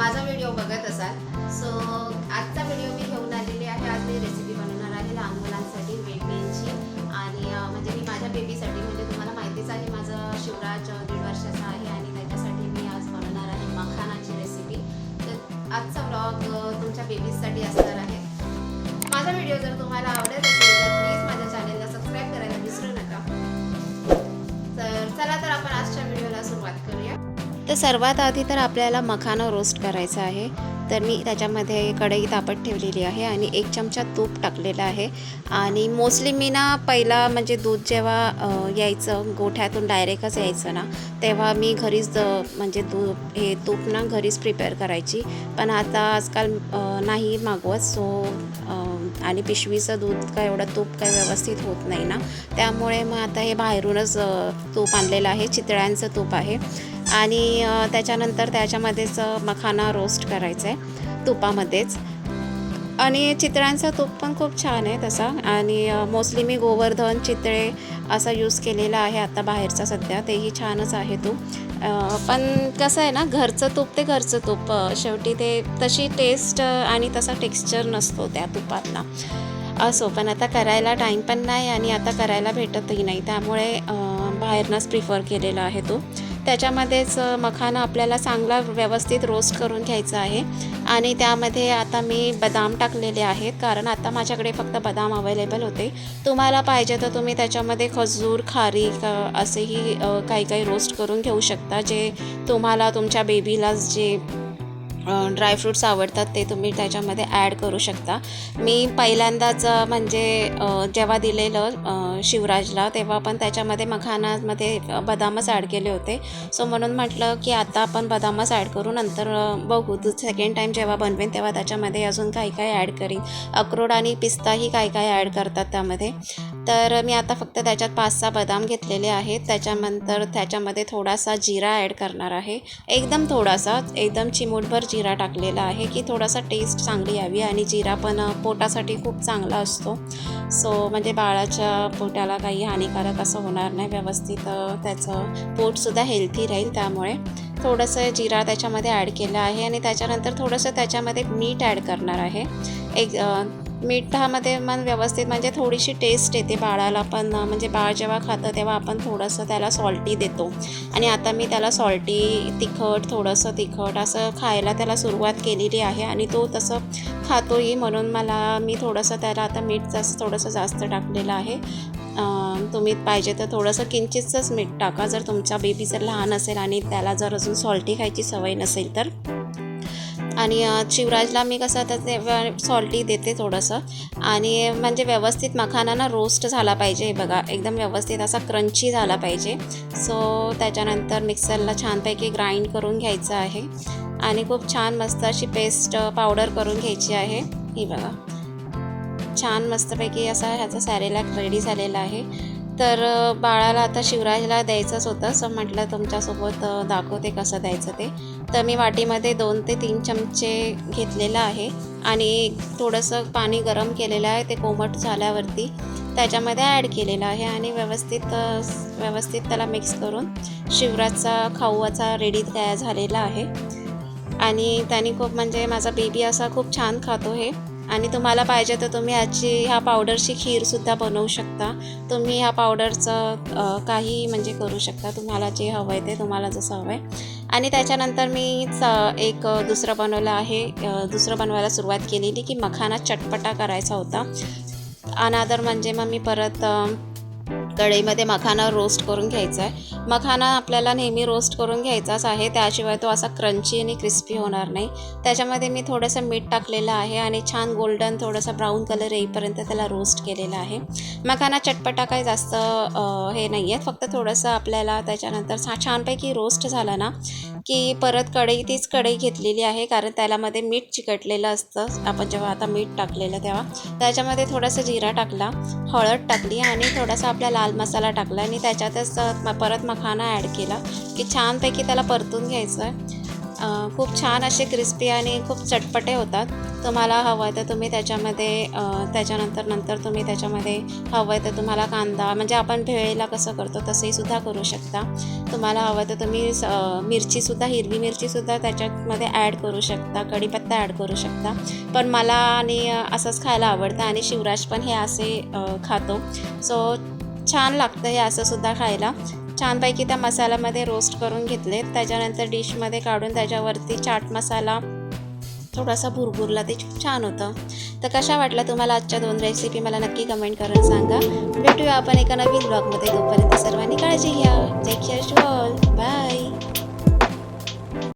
माझा व्हिडिओ बघत असाल. सो आजचा व्हिडिओ मी घेऊन आलेली आहे. आज मी रेसिपी बनवणार आहे लहान मुलांसाठी वेट गेनची आणि म्हणजे मी माझ्या बेबीसाठी, म्हणजे तुम्हाला माहितीच आहे माझं शिवराज 1.5 वर्षाचा आहे आणि त्याच्यासाठी मी आज बनवणार आहे मखानाची रेसिपी. तर आजचा व्लॉग तुमच्या बेबीजसाठी असणार आहे. माझा व्हिडिओ जर तुम्हाला आवडत असेल तर प्लीज माझ्या चॅनलला सबस्क्राईब करायला विसरू नका. तर चला तर आपण आजच्या व्हिडिओला सुरुवात करूया. तर सर्वात आधी तर आपल्याला मखाना रोस्ट करायचा आहे. तर मी त्याच्यामध्ये कढई तापत ठेवलेली आहे आणि 1 चमचा तूप टाकलेलं आहे. आणि मोस्टली मी ना पहिला म्हणजे दूध जेव्हा यायचं गोठ्यातून डायरेक्टच यायचं ना, तेव्हा मी घरीच म्हणजे हे तूप ना घरीच प्रिपेअर करायची. पण आता आजकाल नाही मागवत. सो आणि पिशवीचं दूध काय एवढं तूप काय व्यवस्थित होत नाही ना, त्यामुळे मग आता हे बाहेरूनच तूप आणलेलं आहे. चितळ्यांचं तूप आहे आणि त्याच्यानंतर त्याच्यामध्येच मखाना रोस्ट करायचं आहे तुपामध्येच. आणि चितळ्यांचं तूप पण खूप छान आहे तसा. आणि मोस्टली मी गोवर्धन चितळे असा यूज केलेला आहे आता बाहेरचा सध्या, तेही छानच आहे तूप. पण कसं आहे ना, घरचं तूप ते घरचं तूप, शेवटी ते तशी टेस्ट आणि तसा टेक्स्चर नसतो त्या तुपातला. असो, पण आता करायला टाईम पण नाही आणि आता करायला भेटतही नाही, त्यामुळे बाहेरनंच प्रिफर केलेला आहे तो. त्याच्यामध्येच मखाना आपल्याला चांगला व्यवस्थित रोस्ट करून घ्यायचा आहे. आणि त्यामध्ये आता मी बदाम टाकलेले आहेत, कारण आता माझ्याकडे फक्त बदाम अवेलेबल होते. तुम्हाला पाहिजे तर तुम्ही त्याच्यामध्ये खजूर, खारीक असेही काही काही रोस्ट करून घेऊ शकता. जे तुम्हाला तुमच्या बेबीला जे ड्रायफ्रूट्स आवडतात ते तुम्ही त्याच्यामध्ये ॲड करू शकता. मी पहिल्यांदाच म्हणजे जेव्हा दिलेलं शिवराजला, तेव्हा पण त्याच्यामध्ये मखानामध्ये बदामच ॲड केले होते. सो म्हणून म्हटलं की आता आपण बदामच ॲड करू, नंतर बघू सेकंड टाईम जेव्हा बनवेन तेव्हा त्याच्यामध्ये अजून काही काही ॲड करीन. अक्रोड आणि पिस्ताही काही काही ॲड करतात त्यामध्ये. तर मी आता फक्त त्याच्यात 5-6 बदाम घेतलेले आहेत. त्याच्यानंतर त्याच्यामध्ये थोडासा जिरा ॲड करणार आहे. एकदम थोडासा, एकदम चिमूटभर जिरा टाकलेला आहे की थोडासा टेस्ट चांगली यावी. आणि जिरा पण पोटासाठी खूप चांगला असतो. सो म्हणजे बाळाच्या पोटाला काही हानिकारक असं होणार नाही, व्यवस्थित त्याचं पोटसुद्धा हेल्थी राहील. त्यामुळे थोडंसं जिरा त्याच्यामध्ये ॲड केलं आहे. आणि त्याच्यानंतर थोडंसं त्याच्यामध्ये मीठ ॲड करणार आहे. मिठामध्ये मन व्यवस्थित म्हणजे थोडीशी टेस्ट येते बाळाला पण. म्हणजे बाळ जेव्हा खातं तेव्हा आपण थोडंसं त्याला सॉल्टी देतो. आणि आता मी त्याला सॉल्टी, तिखट, थोडंसं तिखट असं खायला त्याला सुरुवात केलेली आहे आणि तो तसं खातोही. म्हणून मी थोडंसं त्याला आता मीठ थोडंसं जास्त टाकलेलं आहे. तुम्ही पाहिजे तर थोडंसं किंचितच मीठ टाका, जर तुमचा बेबी जर लहान असेल आणि त्याला जर अजून सॉल्टी खायची सवय नसेल तर. आणि शिवराजला मी कसं तर सॉल्टी देते थोडंसं. आणि म्हणजे व्यवस्थित मखाना ना रोस्ट झाला पाहिजे, बघा एकदम व्यवस्थित असा क्रंची झाला पाहिजे. सो त्याच्यानंतर मिक्सरला छानपैकी ग्राइंड करून घ्यायचं आहे आणि खूप छान मस्त अशी पेस्ट पावडर करून घ्यायची आहे. ही बघा, छान मस्तपैकी असा ह्याचा सॅरेलॅक रेडी झालेला आहे. तर बाळाला आता शिवराजला द्यायचंच होतं, सो म्हटलं तुमच्यासोबत दाखवते कसं द्यायचं ते. तर मी वाटीमध्ये 2 ते 3 चमचे घेतलेलं आहे आणि थोडंसं पाणी गरम केलेलं आहे. ते कोमट झाल्यावरती त्याच्यामध्ये ॲड केलेलं आहे आणि व्यवस्थित त्याला मिक्स करून शिवराजचा खाऊचा रेडी तयार झालेला आहे. आणि त्याने खूप म्हणजे माझा बेबी असा खूप छान खातो हे. आणि तुम्हाला पाहिजे तर तुम्ही ह्या पावडरची खीरसुद्धा बनवू शकता. तुम्ही ह्या पावडरचं काही म्हणजे करू शकता, तुम्हाला जे हवं आहे ते, तुम्हाला जसं हवं आहे. आणि त्याच्यानंतर मी एक दुसरं बनवलं आहे. दुसरं बनवायला सुरुवात केलेली की मखाना चटपटा करायचा होता. अनादर म्हणजे मग मी परत कढईमध्ये मखाना रोस्ट करून घ्यायचा आहे. मखाना आपल्याला नेहमी रोस्ट करून घ्यायचाच आहे, त्याशिवाय तो असा क्रंची आणि क्रिस्पी होणार नाही. त्याच्यामध्ये मी थोडंसं मीठ टाकलेलं आहे आणि छान गोल्डन थोडंसं ब्राऊन कलर येईपर्यंत त्याला रोस्ट केलेलं आहे. मखाना चटपटा काही जास्त हे नाही आहे, फक्त थोडंसं आपल्याला त्याच्यानंतर छानपैकी रोस्ट झाला ना की परत तीच कढई घेतलेली आहे, कारण त्यालामध्ये मीठ चिकटलेलं असतं. आपण जेव्हा आता मीठ टाकलेलं तेव्हा त्याच्यामध्ये थोडंसं जिरा टाकला, हळद टाकली आणि थोडासा आपला लाल मसाला टाकला आणि त्याच्यातच परत मखाना ॲड केला की छानपैकी त्याला परतून घ्यायचं आहे. खूप छान असे क्रिस्पी आणि खूप चटपटे होतात. तुम्हाला हवं आहे तर तुम्ही त्याच्यामध्ये नंतर तुम्ही त्याच्यामध्ये हवं आहे तर तुम्हाला कांदा, म्हणजे आपण भेळेला कसं करतो तसंही सुद्धा करू शकता. तुम्हाला हवं तर तुम्ही मिरचीसुद्धा, हिरवी मिरचीसुद्धा त्याच्यामध्ये ॲड करू शकता, कढीपत्ता ॲड करू शकता. पण मला असंच खायला आवडतं आणि शिवराज पण हे असे खातो. सो छान लागतं हे असंसुद्धा खायला. छानपैकी त्या मसाल्यामध्ये रोस्ट करून घेतले. त्याच्यानंतर डिशमध्ये काढून त्याच्यावरती चाट मसाला थोडासा भुरभुरला, ते खूप छान होतं. तर कशा वाटल्या तुम्हाला आजच्या 2 रेसिपी मला नक्की कमेंट करून सांगा. भेटूया आपण एका नवीन ब्लॉगमध्ये. तोपर्यंत सर्वांनी काळजी घ्या. Take care to all. Bye.